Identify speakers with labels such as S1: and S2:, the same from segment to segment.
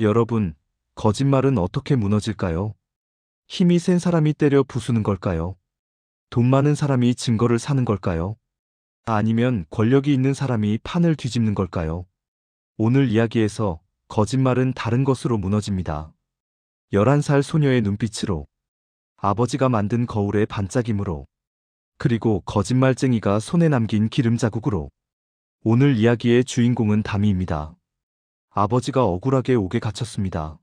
S1: 여러분, 거짓말은 어떻게 무너질까요? 힘이 센 사람이 때려 부수는 걸까요? 돈 많은 사람이 증거를 사는 걸까요? 아니면 권력이 있는 사람이 판을 뒤집는 걸까요? 오늘 이야기에서 거짓말은 다른 것으로 무너집니다. 11살 소녀의 눈빛으로, 아버지가 만든 거울의 반짝임으로, 그리고 거짓말쟁이가 손에 남긴 기름 자국으로. 오늘 이야기의 주인공은 다미입니다. 아버지가 억울하게 옥에 갇혔습니다.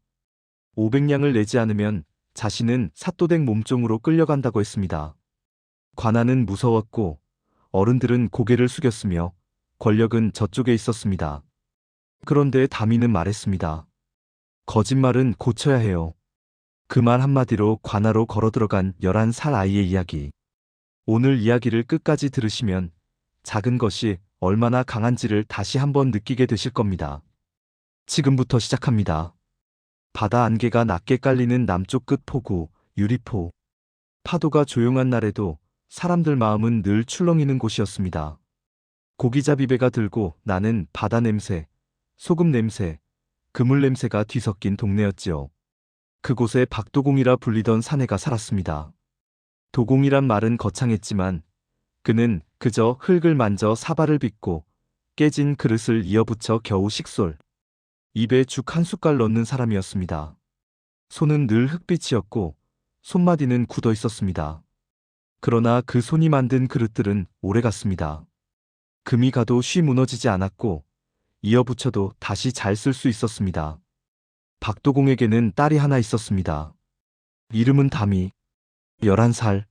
S1: 500냥을 내지 않으면 자신은 사또댁 몸종으로 끌려간다고 했습니다. 관아는 무서웠고 어른들은 고개를 숙였으며 권력은 저쪽에 있었습니다. 그런데 다미는 말했습니다. 거짓말은 고쳐야 해요. 그 말 한마디로 관아로 걸어들어간 11살 아이의 이야기. 오늘 이야기를 끝까지 들으시면 작은 것이 얼마나 강한지를 다시 한번 느끼게 되실 겁니다. 지금부터 시작합니다. 바다 안개가 낮게 깔리는 남쪽 끝 포구, 유리포. 파도가 조용한 날에도 사람들 마음은 늘 출렁이는 곳이었습니다. 고기잡이배가 들고 나는 바다 냄새, 소금 냄새, 그물 냄새가 뒤섞인 동네였지요. 그곳에 박도공이라 불리던 사내가 살았습니다. 도공이란 말은 거창했지만 그는 그저 흙을 만져 사발을 빚고 깨진 그릇을 이어붙여 겨우 식솔, 입에 죽 한 숟갈 넣는 사람이었습니다. 손은 늘 흙빛이었고 손마디는 굳어 있었습니다. 그러나 그 손이 만든 그릇들은 오래갔습니다. 금이 가도 쉬 무너지지 않았고 이어붙여도 다시 잘 쓸 수 있었습니다. 박도공에게는 딸이 하나 있었습니다. 이름은 다미. 11살.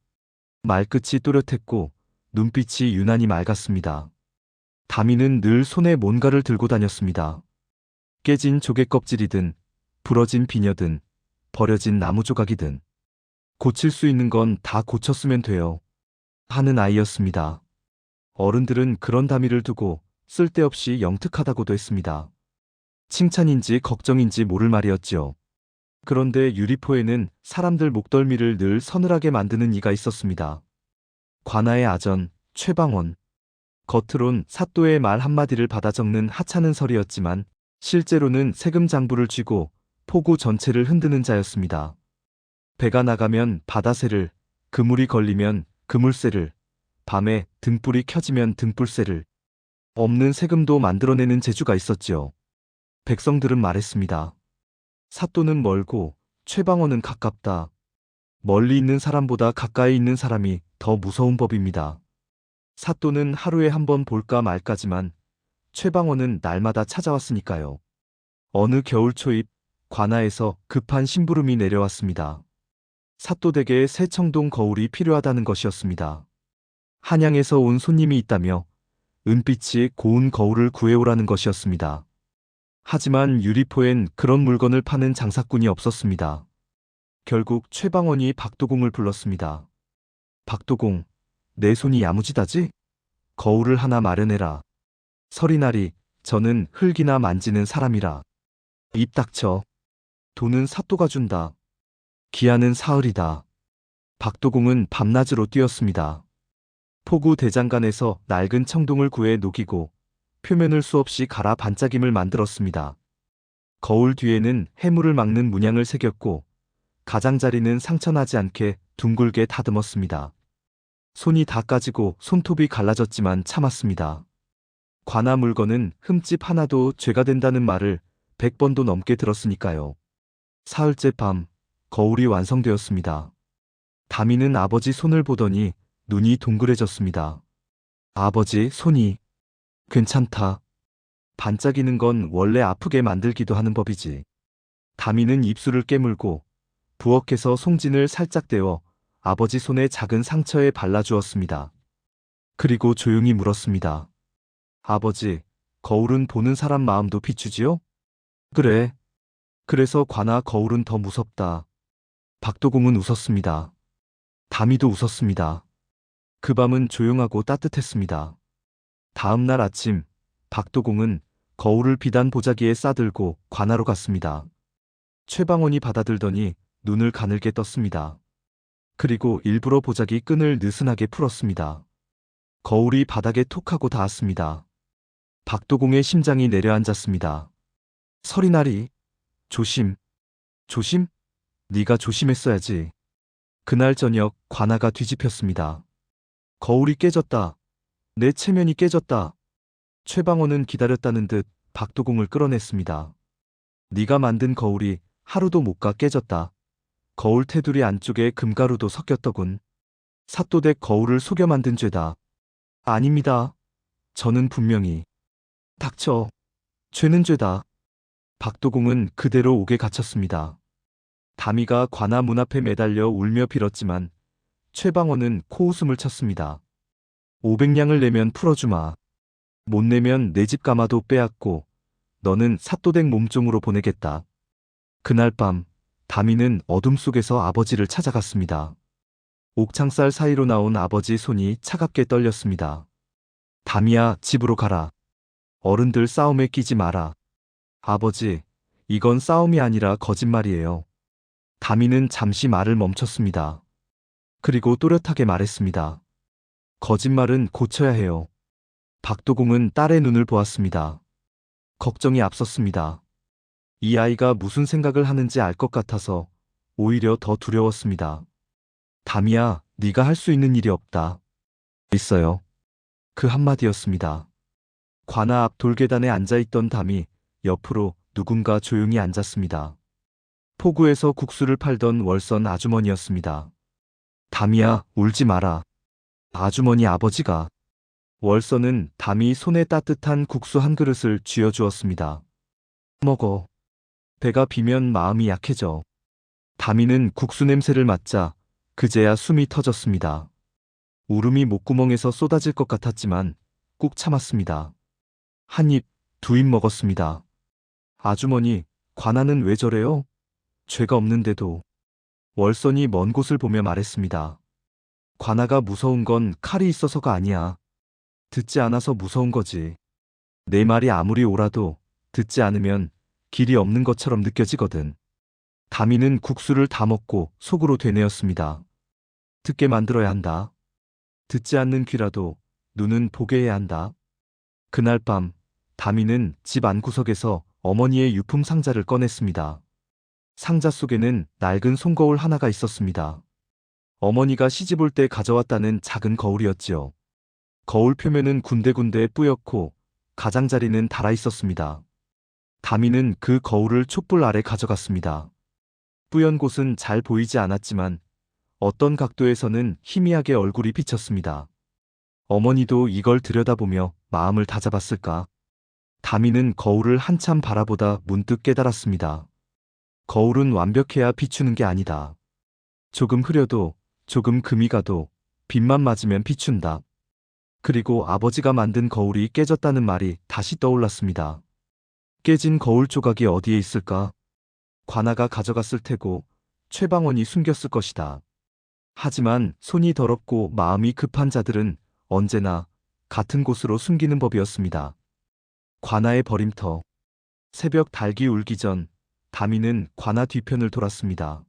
S1: 말끝이 또렷했고 눈빛이 유난히 맑았습니다. 다미는 늘 손에 뭔가를 들고 다녔습니다. 깨진 조개 껍질이든 부러진 비녀든 버려진 나무 조각이든 고칠 수 있는 건 다 고쳤으면 돼요 하는 아이였습니다. 어른들은 그런 다미를 두고 쓸데없이 영특하다고도 했습니다. 칭찬인지 걱정인지 모를 말이었지요. 그런데 유리포에는 사람들 목덜미를 늘 서늘하게 만드는 이가 있었습니다. 관아의 아전, 최방원. 겉으론 사또의 말 한마디를 받아 적는 하찮은 설이었지만 실제로는 세금 장부를 쥐고 포구 전체를 흔드는 자였습니다. 배가 나가면 바다새를, 그물이 걸리면 그물새를, 밤에 등불이 켜지면 등불새를, 없는 세금도 만들어내는 재주가 있었지요. 백성들은 말했습니다. 사또는 멀고 최방원은 가깝다. 멀리 있는 사람보다 가까이 있는 사람이 더 무서운 법입니다. 사또는 하루에 한 번 볼까 말까지만 최방원은 날마다 찾아왔으니까요. 어느 겨울 초입 관아에서 급한 심부름이 내려왔습니다. 사또댁에 새 청동 거울이 필요하다는 것이었습니다. 한양에서 온 손님이 있다며 은빛이 고운 거울을 구해오라는 것이었습니다. 하지만 유리포엔 그런 물건을 파는 장사꾼이 없었습니다. 결국 최방원이 박도공을 불렀습니다. 박도공, 내 손이 야무지다지? 거울을 하나 마련해라. 서리날이 저는 흙이나 만지는 사람이라. 입 닥쳐. 돈은 사또가 준다. 기한은 사흘이다. 박도공은 밤낮으로 뛰었습니다. 포구 대장간에서 낡은 청동을 구해 녹이고 표면을 수없이 갈아 반짝임을 만들었습니다. 거울 뒤에는 해물을 막는 문양을 새겼고 가장자리는 상처나지 않게 둥글게 다듬었습니다. 손이 다 까지고 손톱이 갈라졌지만 참았습니다. 관아 물건은 흠집 하나도 죄가 된다는 말을 100번도 넘게 들었으니까요. 사흘째 밤 거울이 완성되었습니다. 다미는 아버지 손을 보더니 눈이 동그래졌습니다. 아버지 손이 괜찮다. 반짝이는 건 원래 아프게 만들기도 하는 법이지. 다미는 입술을 깨물고 부엌에서 송진을 살짝 떼어 아버지 손의 작은 상처에 발라주었습니다. 그리고 조용히 물었습니다. 아버지, 거울은 보는 사람 마음도 비추지요? 그래. 그래서 관아 거울은 더 무섭다. 박도공은 웃었습니다. 다미도 웃었습니다. 그 밤은 조용하고 따뜻했습니다. 다음 날 아침, 박도공은 거울을 비단 보자기에 싸들고 관아로 갔습니다. 최방원이 받아들더니 눈을 가늘게 떴습니다. 그리고 일부러 보자기 끈을 느슨하게 풀었습니다. 거울이 바닥에 톡 하고 닿았습니다. 박도공의 심장이 내려앉았습니다. 서리날이 조심, 조심? 네가 조심했어야지. 그날 저녁 관아가 뒤집혔습니다. 거울이 깨졌다. 내 체면이 깨졌다. 최방원은 기다렸다는 듯 박도공을 끌어냈습니다. 네가 만든 거울이 하루도 못 가 깨졌다. 거울 테두리 안쪽에 금가루도 섞였더군. 사또댁 거울을 속여 만든 죄다. 아닙니다. 저는 분명히. 닥쳐. 죄는 죄다. 박도공은 그대로 옥에 갇혔습니다. 다미가 관아 문 앞에 매달려 울며 빌었지만 최방원은 코웃음을 쳤습니다. 500냥을 내면 풀어주마. 못 내면 내 집 가마도 빼앗고 너는 사또댁 몸종으로 보내겠다. 그날 밤 다미는 어둠 속에서 아버지를 찾아갔습니다. 옥창살 사이로 나온 아버지 손이 차갑게 떨렸습니다. 다미야, 집으로 가라. 어른들 싸움에 끼지 마라. 아버지, 이건 싸움이 아니라 거짓말이에요. 다미는 잠시 말을 멈췄습니다. 그리고 또렷하게 말했습니다. 거짓말은 고쳐야 해요. 박도공은 딸의 눈을 보았습니다. 걱정이 앞섰습니다. 이 아이가 무슨 생각을 하는지 알 것 같아서 오히려 더 두려웠습니다. 다미야, 네가 할 수 있는 일이 없다. 있어요. 그 한마디였습니다. 관아 앞 돌계단에 앉아있던 담이 옆으로 누군가 조용히 앉았습니다. 포구에서 국수를 팔던 월선 아주머니였습니다. 담이야, 울지 마라. 아주머니 아버지가. 월선은 담이 손에 따뜻한 국수 한 그릇을 쥐어주었습니다. 먹어. 배가 비면 마음이 약해져. 담이는 국수 냄새를 맡자 그제야 숨이 터졌습니다. 울음이 목구멍에서 쏟아질 것 같았지만 꾹 참았습니다. 한 입, 두 입 먹었습니다. 아주머니, 관아는 왜 저래요? 죄가 없는데도. 월선이 먼 곳을 보며 말했습니다. 관아가 무서운 건 칼이 있어서가 아니야. 듣지 않아서 무서운 거지. 내 말이 아무리 옳아도 듣지 않으면 길이 없는 것처럼 느껴지거든. 다미는 국수를 다 먹고 속으로 되뇌었습니다. 듣게 만들어야 한다. 듣지 않는 귀라도 눈은 보게 해야 한다. 그날 밤 다미는 집 안구석에서 어머니의 유품 상자를 꺼냈습니다. 상자 속에는 낡은 손거울 하나가 있었습니다. 어머니가 시집 올 때 가져왔다는 작은 거울이었지요. 거울 표면은 군데군데 뿌옇고 가장자리는 닳아 있었습니다. 다미는 그 거울을 촛불 아래 가져갔습니다. 뿌연 곳은 잘 보이지 않았지만 어떤 각도에서는 희미하게 얼굴이 비쳤습니다. 어머니도 이걸 들여다보며 마음을 다잡았을까? 다미는 거울을 한참 바라보다 문득 깨달았습니다. 거울은 완벽해야 비추는 게 아니다. 조금 흐려도, 조금 금이 가도 빛만 맞으면 비춘다. 그리고 아버지가 만든 거울이 깨졌다는 말이 다시 떠올랐습니다. 깨진 거울 조각이 어디에 있을까? 관아가 가져갔을 테고 최방원이 숨겼을 것이다. 하지만 손이 더럽고 마음이 급한 자들은 언제나 같은 곳으로 숨기는 법이었습니다. 관아의 버림터. 새벽 닭이 울기 전 다미는 관아 뒤편을 돌았습니다.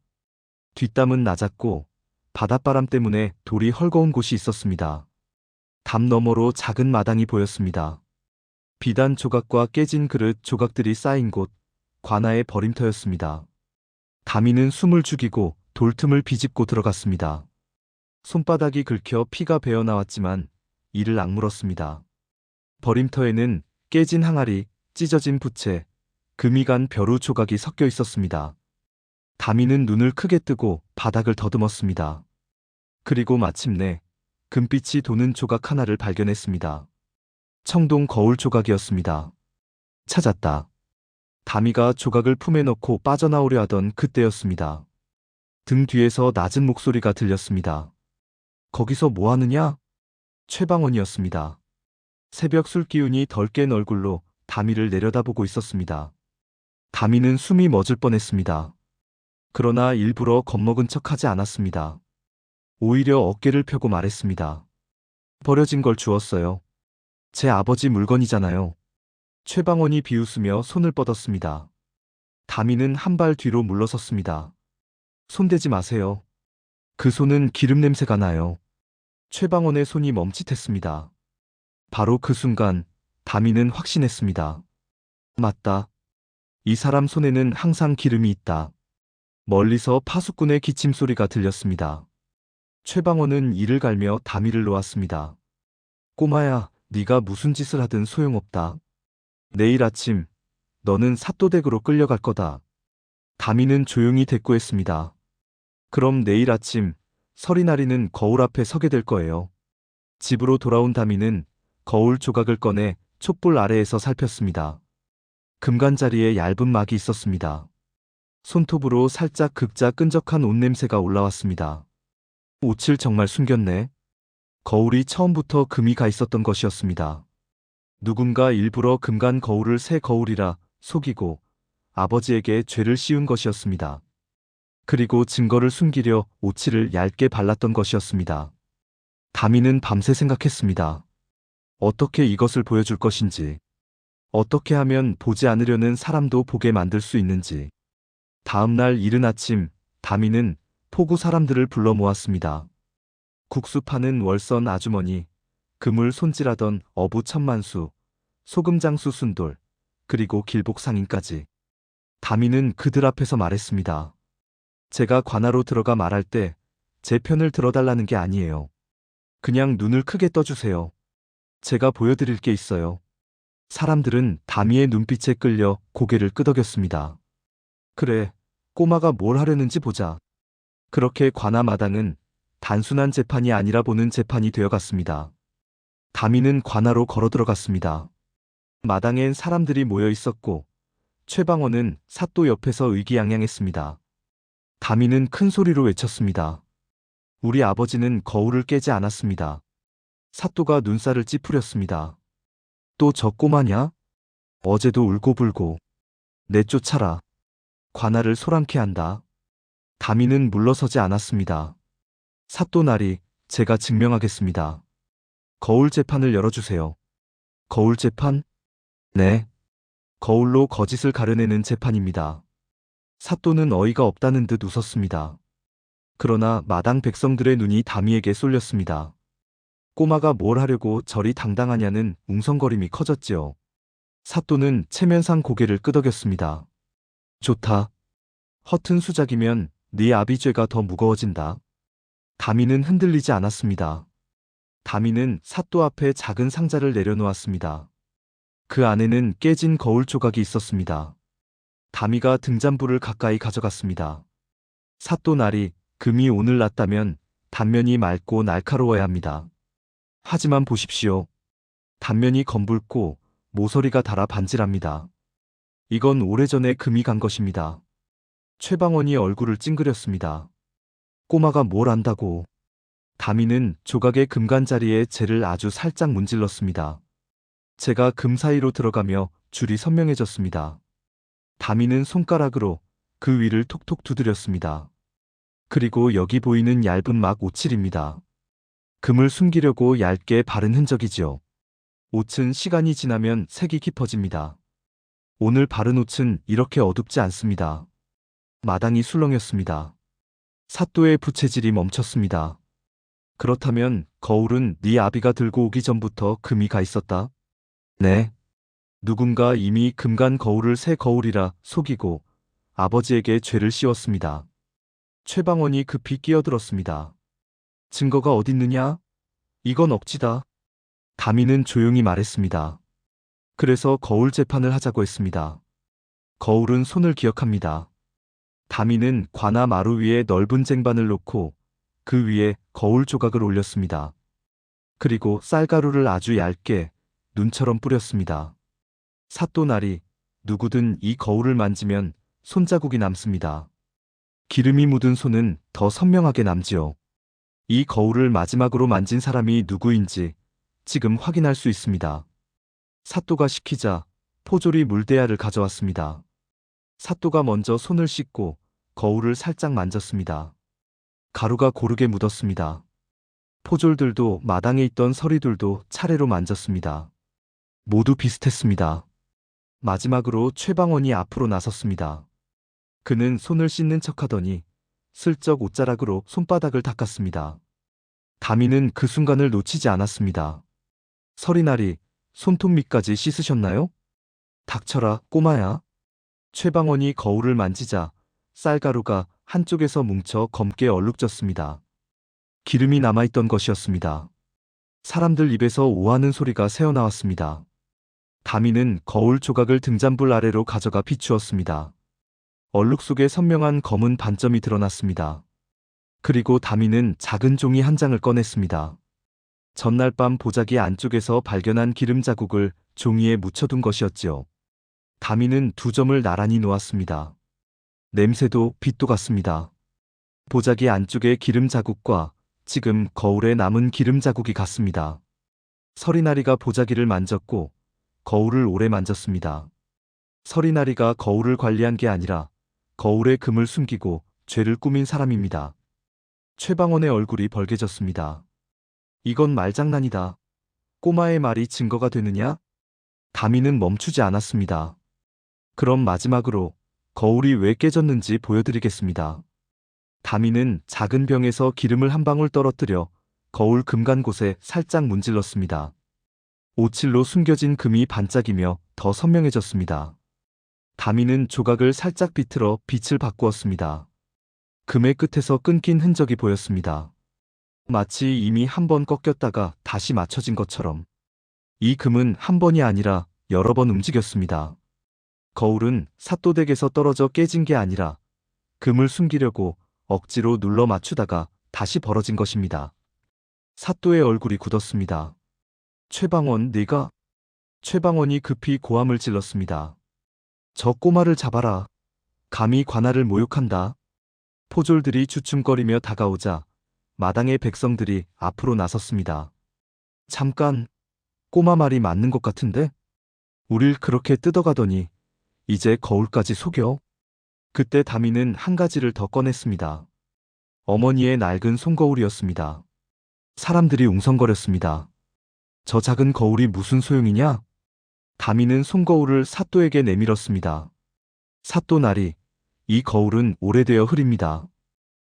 S1: 뒷담은 낮았고 바닷바람 때문에 돌이 헐거운 곳이 있었습니다. 담 너머로 작은 마당이 보였습니다. 비단 조각과 깨진 그릇 조각들이 쌓인 곳, 관아의 버림터였습니다. 다미는 숨을 죽이고 돌틈을 비집고 들어갔습니다. 손바닥이 긁혀 피가 배어 나왔지만 이를 악물었습니다. 버림터에는 깨진 항아리, 찢어진 부채, 금이 간 벼루 조각이 섞여 있었습니다. 다미는 눈을 크게 뜨고 바닥을 더듬었습니다. 그리고 마침내 금빛이 도는 조각 하나를 발견했습니다. 청동 거울 조각이었습니다. 찾았다. 다미가 조각을 품에 넣고 빠져나오려 하던 그때였습니다. 등 뒤에서 낮은 목소리가 들렸습니다. 거기서 뭐 하느냐? 최방원이었습니다. 새벽 술 기운이 덜 깬 얼굴로 다미를 내려다보고 있었습니다. 다미는 숨이 멎을 뻔했습니다. 그러나 일부러 겁먹은 척하지 않았습니다. 오히려 어깨를 펴고 말했습니다. 버려진 걸 주었어요. 제 아버지 물건이잖아요. 최방원이 비웃으며 손을 뻗었습니다. 다미는 한 발 뒤로 물러섰습니다. 손대지 마세요. 그 손은 기름 냄새가 나요. 최방원의 손이 멈칫했습니다. 바로 그 순간 다미는 확신했습니다. 맞다. 이 사람 손에는 항상 기름이 있다. 멀리서 파수꾼의 기침 소리가 들렸습니다. 최방원은 이를 갈며 다미를 놓았습니다. 꼬마야, 네가 무슨 짓을 하든 소용없다. 내일 아침 너는 사또댁으로 끌려갈 거다. 다미는 조용히 대꾸했습니다. 그럼 내일 아침 서리나리는 거울 앞에 서게 될 거예요. 집으로 돌아온 다미는 거울 조각을 꺼내 촛불 아래에서 살폈습니다. 금관자리에 얇은 막이 있었습니다. 손톱으로 살짝 극자 끈적한 옷 냄새가 올라왔습니다. 옷을 정말 숨겼네. 거울이 처음부터 금이 가 있었던 것이었습니다. 누군가 일부러 금간 거울을 새 거울이라 속이고 아버지에게 죄를 씌운 것이었습니다. 그리고 증거를 숨기려 오칠을 얇게 발랐던 것이었습니다. 다미는 밤새 생각했습니다. 어떻게 이것을 보여줄 것인지, 어떻게 하면 보지 않으려는 사람도 보게 만들 수 있는지. 다음 날 이른 아침, 다미는 포구 사람들을 불러 모았습니다. 국수 파는 월선 아주머니, 금을 손질하던 어부 천만수, 소금장수 순돌, 그리고 길복 상인까지. 다미는 그들 앞에서 말했습니다. 제가 관하로 들어가 말할 때 제 편을 들어달라는 게 아니에요. 그냥 눈을 크게 떠주세요. 제가 보여드릴 게 있어요. 사람들은 다미의 눈빛에 끌려 고개를 끄덕였습니다. 그래, 꼬마가 뭘 하려는지 보자. 그렇게 관아 마당은 단순한 재판이 아니라 보는 재판이 되어갔습니다. 다미는 관아로 걸어 들어갔습니다. 마당엔 사람들이 모여 있었고 최방원은 사또 옆에서 의기양양했습니다. 다미는 큰 소리로 외쳤습니다. 우리 아버지는 거울을 깨지 않았습니다. 사또가 눈살을 찌푸렸습니다. 또 저 꼬마냐? 어제도 울고불고. 내쫓아라. 관아를 소란케 한다. 다미는 물러서지 않았습니다. 사또 나리, 제가 증명하겠습니다. 거울 재판을 열어주세요. 거울 재판? 네. 거울로 거짓을 가려내는 재판입니다. 사또는 어이가 없다는 듯 웃었습니다. 그러나 마당 백성들의 눈이 다미에게 쏠렸습니다. 꼬마가 뭘 하려고 저리 당당하냐는 웅성거림이 커졌지요. 사또는 체면상 고개를 끄덕였습니다. 좋다. 허튼 수작이면 네 아비죄가 더 무거워진다. 다미는 흔들리지 않았습니다. 다미는 사또 앞에 작은 상자를 내려놓았습니다. 그 안에는 깨진 거울 조각이 있었습니다. 다미가 등잔불을 가까이 가져갔습니다. 사또 날이 금이 오늘 났다면 단면이 맑고 날카로워야 합니다. 하지만 보십시오. 단면이 검붉고 모서리가 닳아 반질합니다. 이건 오래전에 금이 간 것입니다. 최방원이 얼굴을 찡그렸습니다. 꼬마가 뭘 안다고. 다미는 조각의 금간자리에 재를 아주 살짝 문질렀습니다. 재가 금 사이로 들어가며 줄이 선명해졌습니다. 다미는 손가락으로 그 위를 톡톡 두드렸습니다. 그리고 여기 보이는 얇은 막 오칠입니다. 금을 숨기려고 얇게 바른 흔적이지요. 옷은 시간이 지나면 색이 깊어집니다. 오늘 바른 옷은 이렇게 어둡지 않습니다. 마당이 술렁였습니다. 사또의 부채질이 멈췄습니다. 그렇다면 거울은 네 아비가 들고 오기 전부터 금이 가 있었다? 네. 누군가 이미 금간 거울을 새 거울이라 속이고 아버지에게 죄를 씌웠습니다. 최방원이 급히 끼어들었습니다. 증거가 어딨느냐? 이건 억지다. 다미는 조용히 말했습니다. 그래서 거울 재판을 하자고 했습니다. 거울은 손을 기억합니다. 다미는 관아 마루 위에 넓은 쟁반을 놓고 그 위에 거울 조각을 올렸습니다. 그리고 쌀가루를 아주 얇게 눈처럼 뿌렸습니다. 사또날이 누구든 이 거울을 만지면 손자국이 남습니다. 기름이 묻은 손은 더 선명하게 남지요. 이 거울을 마지막으로 만진 사람이 누구인지 지금 확인할 수 있습니다. 사또가 시키자 포졸이 물대야를 가져왔습니다. 사또가 먼저 손을 씻고 거울을 살짝 만졌습니다. 가루가 고르게 묻었습니다. 포졸들도 마당에 있던 서리들도 차례로 만졌습니다. 모두 비슷했습니다. 마지막으로 최방원이 앞으로 나섰습니다. 그는 손을 씻는 척하더니 슬쩍 옷자락으로 손바닥을 닦았습니다. 다미는 그 순간을 놓치지 않았습니다. 서리나리, 손톱 밑까지 씻으셨나요? 닥쳐라, 꼬마야. 최방원이 거울을 만지자 쌀가루가 한쪽에서 뭉쳐 검게 얼룩졌습니다. 기름이 남아있던 것이었습니다. 사람들 입에서 오하는 소리가 새어나왔습니다. 다미는 거울 조각을 등잔불 아래로 가져가 비추었습니다. 얼룩 속에 선명한 검은 반점이 드러났습니다. 그리고 다미는 작은 종이 한 장을 꺼냈습니다. 전날 밤 보자기 안쪽에서 발견한 기름 자국을 종이에 묻혀둔 것이었지요. 다미는 두 점을 나란히 놓았습니다. 냄새도 빛도 같습니다. 보자기 안쪽의 기름 자국과 지금 거울에 남은 기름 자국이 같습니다. 서리나리가 보자기를 만졌고 거울을 오래 만졌습니다. 서리나리가 거울을 관리한 게 아니라 거울에 금을 숨기고 죄를 꾸민 사람입니다. 최방원의 얼굴이 벌개졌습니다. 이건 말장난이다. 꼬마의 말이 증거가 되느냐? 다미는 멈추지 않았습니다. 그럼 마지막으로 거울이 왜 깨졌는지 보여드리겠습니다. 다미는 작은 병에서 기름을 한 방울 떨어뜨려 거울 금간 곳에 살짝 문질렀습니다. 오칠로 숨겨진 금이 반짝이며 더 선명해졌습니다. 다미는 조각을 살짝 비틀어 빛을 바꾸었습니다. 금의 끝에서 끊긴 흔적이 보였습니다. 마치 이미 한 번 꺾였다가 다시 맞춰진 것처럼. 이 금은 한 번이 아니라 여러 번 움직였습니다. 거울은 삿도댁에서 떨어져 깨진 게 아니라 금을 숨기려고 억지로 눌러 맞추다가 다시 벌어진 것입니다. 삿도의 얼굴이 굳었습니다. 최방원, 네가? 최방원이 급히 고함을 질렀습니다. 저 꼬마를 잡아라. 감히 관아를 모욕한다. 포졸들이 주춤거리며 다가오자 마당의 백성들이 앞으로 나섰습니다. 잠깐, 꼬마 말이 맞는 것 같은데? 우릴 그렇게 뜯어가더니 이제 거울까지 속여? 그때 다미는 한 가지를 더 꺼냈습니다. 어머니의 낡은 손거울이었습니다. 사람들이 웅성거렸습니다. 저 작은 거울이 무슨 소용이냐? 다미는 손거울을 삿도에게 내밀었습니다. 삿도 나리, 이 거울은 오래되어 흐립니다.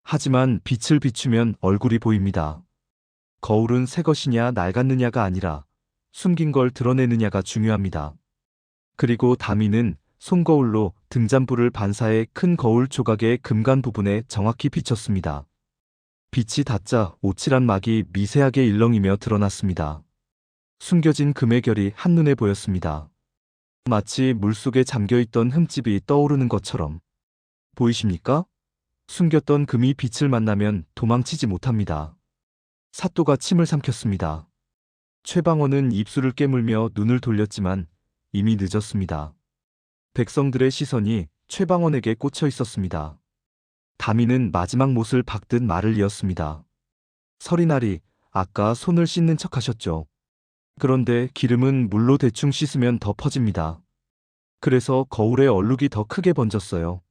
S1: 하지만 빛을 비추면 얼굴이 보입니다. 거울은 새 것이냐 낡았느냐가 아니라 숨긴 걸 드러내느냐가 중요합니다. 그리고 다미는 손거울로 등잔불을 반사해 큰 거울 조각의 금간 부분에 정확히 비쳤습니다. 빛이 닿자 오칠한 막이 미세하게 일렁이며 드러났습니다. 숨겨진 금의 결이 한눈에 보였습니다. 마치 물속에 잠겨있던 흠집이 떠오르는 것처럼. 보이십니까? 숨겼던 금이 빛을 만나면 도망치지 못합니다. 삿도가 침을 삼켰습니다. 최방원은 입술을 깨물며 눈을 돌렸지만 이미 늦었습니다. 백성들의 시선이 최방원에게 꽂혀 있었습니다. 다미는 마지막 못을 박듯 말을 이었습니다. 서리나리, 아까 손을 씻는 척 하셨죠? 그런데 기름은 물로 대충 씻으면 더 퍼집니다. 그래서 거울의 얼룩이 더 크게 번졌어요.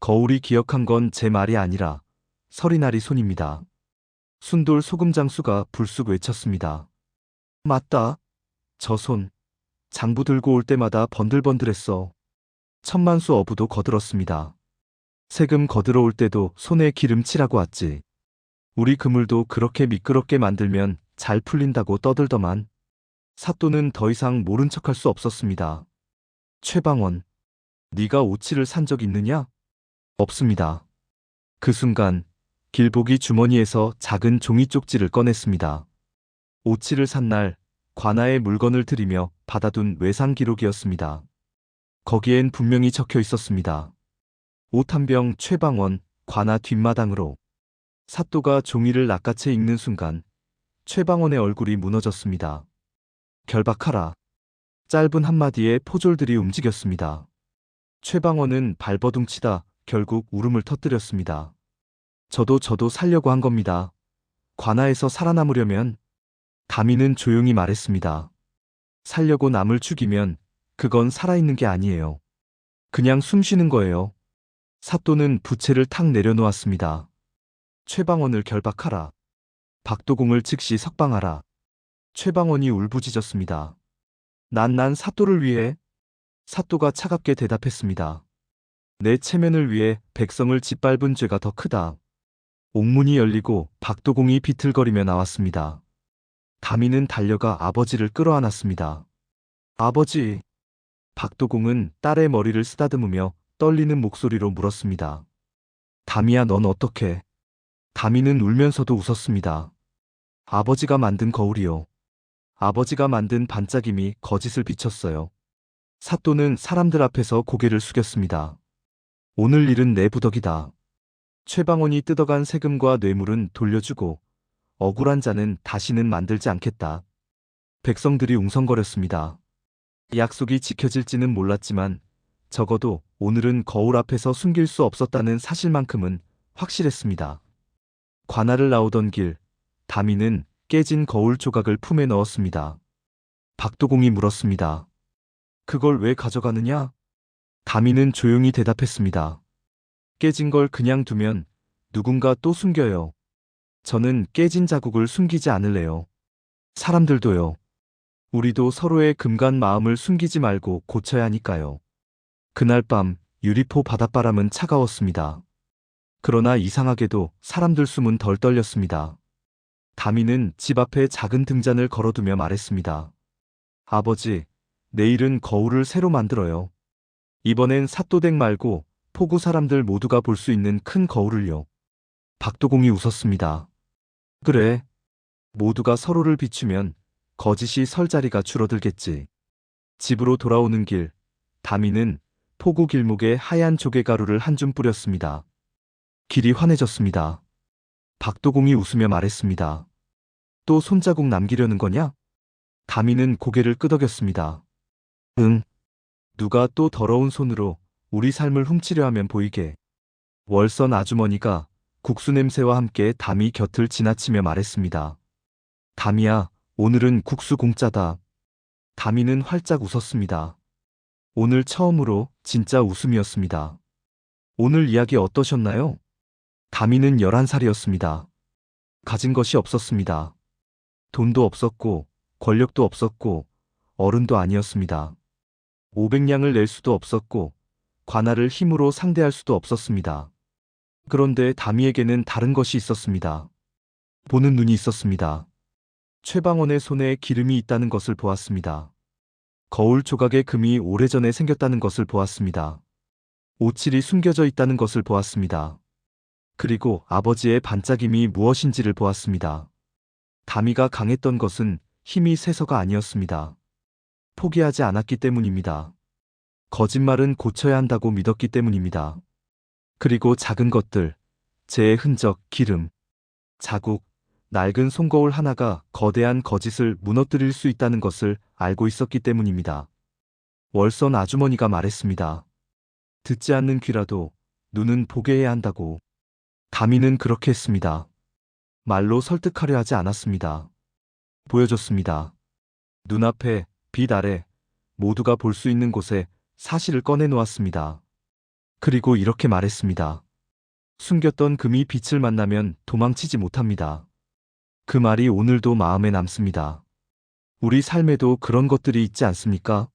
S1: 거울이 기억한 건 제 말이 아니라 서리나리 손입니다. 순돌 소금장수가 불쑥 외쳤습니다. 맞다. 저 손. 장부 들고 올 때마다 번들번들했어. 천만수 어부도 거들었습니다. 세금 거들어 올 때도 손에 기름 칠하고 왔지. 우리 그물도 그렇게 미끄럽게 만들면 잘 풀린다고 떠들더만. 삿도는 더 이상 모른 척할 수 없었습니다. 최방원, 네가 오칠을 산 적 있느냐? 없습니다. 그 순간 길복이 주머니에서 작은 종이 쪽지를 꺼냈습니다. 오칠을 산 날 관아에 물건을 들이며 받아둔 외상 기록이었습니다. 거기엔 분명히 적혀 있었습니다. 옷 한 병 최방원, 관아 뒷마당으로. 삿도가 종이를 낚아채 읽는 순간 최방원의 얼굴이 무너졌습니다. 결박하라. 짧은 한마디에 포졸들이 움직였습니다. 최방원은 발버둥치다 결국 울음을 터뜨렸습니다. 저도 살려고 한 겁니다. 관아에서 살아남으려면. 다미는 조용히 말했습니다. 살려고 남을 죽이면 그건 살아있는 게 아니에요. 그냥 숨 쉬는 거예요. 삿도는 부채를 탁 내려놓았습니다. 최방원을 결박하라. 박도공을 즉시 석방하라. 최방원이 울부짖었습니다. 난 삿도를 위해. 삿도가 차갑게 대답했습니다. 내 체면을 위해 백성을 짓밟은 죄가 더 크다. 옥문이 열리고 박도공이 비틀거리며 나왔습니다. 다미는 달려가 아버지를 끌어안았습니다. 아버지. 박도공은 딸의 머리를 쓰다듬으며 떨리는 목소리로 물었습니다. 담이야, 넌 어떻게? 담이는 울면서도 웃었습니다. 아버지가 만든 거울이요. 아버지가 만든 반짝임이 거짓을 비췄어요. 사또는 사람들 앞에서 고개를 숙였습니다. 오늘 일은 내 부덕이다. 최방원이 뜯어간 세금과 뇌물은 돌려주고 억울한 자는 다시는 만들지 않겠다. 백성들이 웅성거렸습니다. 약속이 지켜질지는 몰랐지만 적어도 오늘은 거울 앞에서 숨길 수 없었다는 사실만큼은 확실했습니다. 관할을 나오던 길, 담이는 깨진 거울 조각을 품에 넣었습니다. 박도공이 물었습니다. 그걸 왜 가져가느냐? 담이는 조용히 대답했습니다. 깨진 걸 그냥 두면 누군가 또 숨겨요. 저는 깨진 자국을 숨기지 않을래요. 사람들도요. 우리도 서로의 금간 마음을 숨기지 말고 고쳐야 하니까요. 그날 밤 유리포 바닷바람은 차가웠습니다. 그러나 이상하게도 사람들 숨은 덜 떨렸습니다. 담이는 집 앞에 작은 등잔을 걸어두며 말했습니다. 아버지, 내일은 거울을 새로 만들어요. 이번엔 사또댁 말고 포구 사람들 모두가 볼 수 있는 큰 거울을요. 박도공이 웃었습니다. 그래. 모두가 서로를 비추면 거짓이 설 자리가 줄어들겠지. 집으로 돌아오는 길, 담이는 포구 길목에 하얀 조개가루를 한 줌 뿌렸습니다. 길이 환해졌습니다. 박도공이 웃으며 말했습니다. 또 손자국 남기려는 거냐? 담이는 고개를 끄덕였습니다. 응. 누가 또 더러운 손으로 우리 삶을 훔치려 하면 보이게. 월선 아주머니가 국수 냄새와 함께 담이 곁을 지나치며 말했습니다. 담이야, 오늘은 국수 공짜다. 담이는 활짝 웃었습니다. 오늘 처음으로 진짜 웃음이었습니다. 오늘 이야기 어떠셨나요? 담이는 11살이었습니다. 가진 것이 없었습니다. 돈도 없었고, 권력도 없었고, 어른도 아니었습니다. 500냥을 낼 수도 없었고, 관할을 힘으로 상대할 수도 없었습니다. 그런데 담이에게는 다른 것이 있었습니다. 보는 눈이 있었습니다. 최방원의 손에 기름이 있다는 것을 보았습니다. 거울 조각에 금이 오래전에 생겼다는 것을 보았습니다. 오칠이 숨겨져 있다는 것을 보았습니다. 그리고 아버지의 반짝임이 무엇인지를 보았습니다. 담이가 강했던 것은 힘이 세서가 아니었습니다. 포기하지 않았기 때문입니다. 거짓말은 고쳐야 한다고 믿었기 때문입니다. 그리고 작은 것들, 재의 흔적, 기름, 자국, 낡은 송거울 하나가 거대한 거짓을 무너뜨릴 수 있다는 것을 알고 있었기 때문입니다. 월선 아주머니가 말했습니다. 듣지 않는 귀라도 눈은 보게 해야 한다고. 담이는 그렇게 했습니다. 말로 설득하려 하지 않았습니다. 보여줬습니다. 눈앞에, 빛 아래, 모두가 볼 수 있는 곳에 사실을 꺼내놓았습니다. 그리고 이렇게 말했습니다. 숨겼던 금이 빛을 만나면 도망치지 못합니다. 그 말이 오늘도 마음에 남습니다. 우리 삶에도 그런 것들이 있지 않습니까?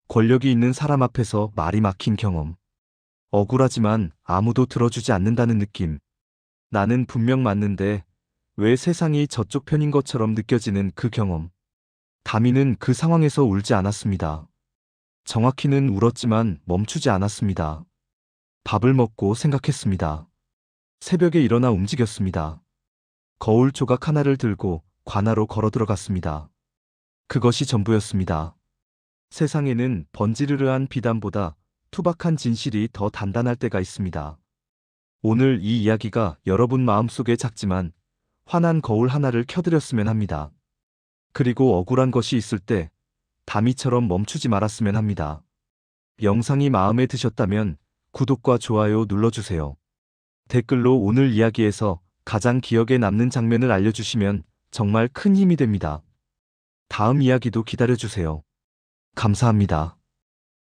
S1: 권력이 있는 사람 앞에서 말이 막힌 경험. 억울하지만 아무도 들어주지 않는다는 느낌. 나는 분명 맞는데 왜 세상이 저쪽 편인 것처럼 느껴지는 그 경험. 담이는 그 상황에서 울지 않았습니다. 정확히는 울었지만 멈추지 않았습니다. 밥을 먹고 생각했습니다. 새벽에 일어나 움직였습니다. 거울 조각 하나를 들고 관하로 걸어 들어갔습니다. 그것이 전부였습니다. 세상에는 번지르르한 비단보다 투박한 진실이 더 단단할 때가 있습니다. 오늘 이 이야기가 여러분 마음속에 작지만 환한 거울 하나를 켜드렸으면 합니다. 그리고 억울한 것이 있을 때 담이처럼 멈추지 말았으면 합니다. 영상이 마음에 드셨다면 구독과 좋아요 눌러주세요. 댓글로 오늘 이야기에서 가장 기억에 남는 장면을 알려주시면 정말 큰 힘이 됩니다. 다음 이야기도 기다려주세요. 감사합니다.